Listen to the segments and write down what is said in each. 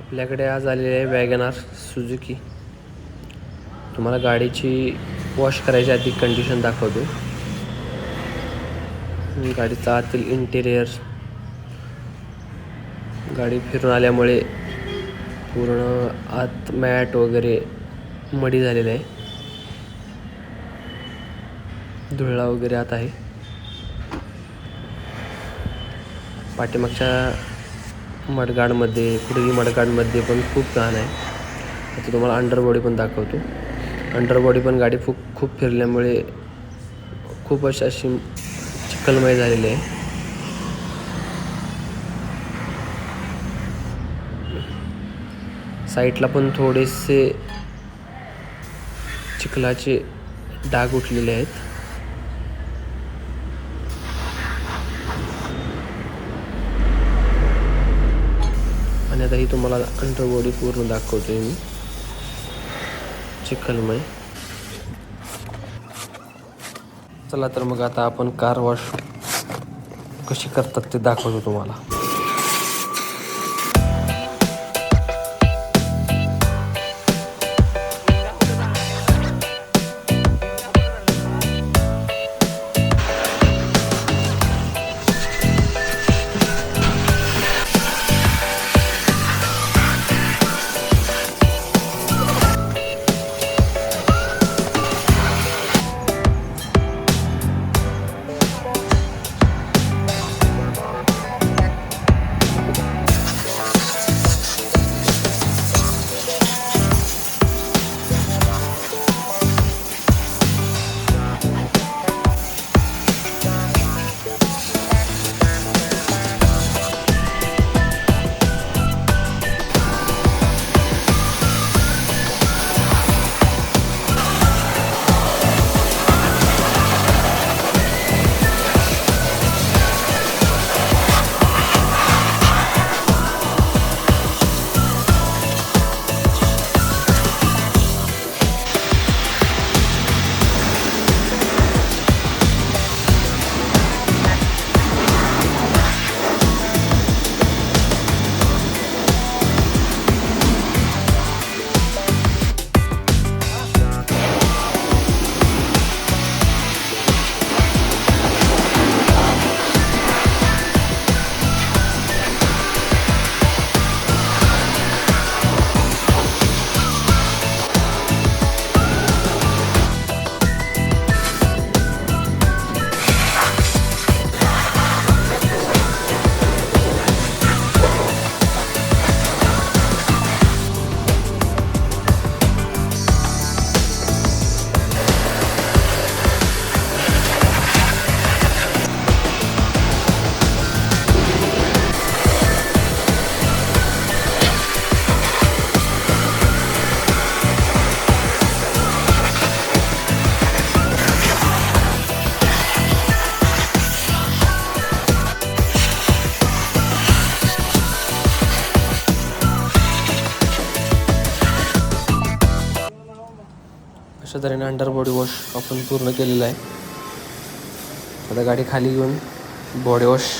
आपल्याकडे आज आलेली आहे वॅगनर सुझुकी. तुम्हाला गाडीची वॉश करायची आधी कंडिशन दाखवतो. गाडीचा आतील इंटेरियर, गाडी फिरून आल्यामुळे पूर्ण आत मॅट वगैरे मडी झालेलं आहे, धुळा वगैरे आत आहे. पाठीमागच्या मडगाडमध्ये, पुढील मडगाडमध्ये पण खूप घाण आहे. आता तुम्हाला अंडरबॉडी पण दाखवतो. अंडरबॉडी पण गाडी खूप फिरल्यामुळे खूप अशी चिखलमय झालेली आहे. साईडला पण थोडेसे चिखलाचे डाग उठलेले आहेत. आणि आता ही तुम्हाला अंडरबॉडी पूर्ण दाखवतोय मी, चिखलमय. चला तर मग आता आपण कार वॉश कशी करतात ते दाखवतो तुम्हाला. अशा तऱ्हेने अंडरबॉडी वॉश आपण पूर्ण केलेला आहे. आता गाडी खाली घेऊन बॉडी वॉश.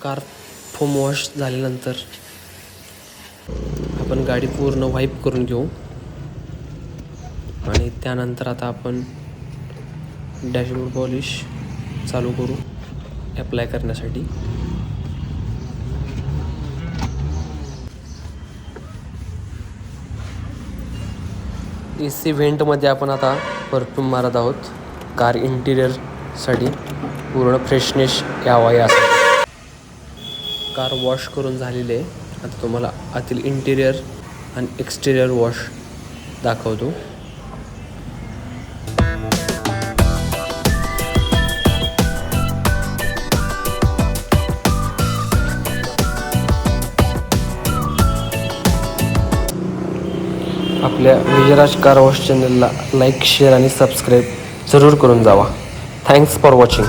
कार्फोमवाश झाल्यानंतर आपण गाडी पूर्ण वाईप करून घेऊ आणि त्यानंतर आता आपण डॅशबोर्ड पॉलिश चालू करू ॲप्लाय करण्यासाठी. AC व्हेंटमध्ये आपण आता परफ्यूम मारत आहोत कार इंटिरियरसाठी, पूर्ण फ्रेशनेस यावा यासाठी. कार वॉश करून झालेले आहे. आता तुम्हाला आतील इंटिरियर आणि एक्सटेरियर वॉश दाखवतो. आपल्या विजयराज कारवॉश चॅनलला लाईक शेअर आणि सबस्क्राईब जरूर करून जावा. Thanks for watching.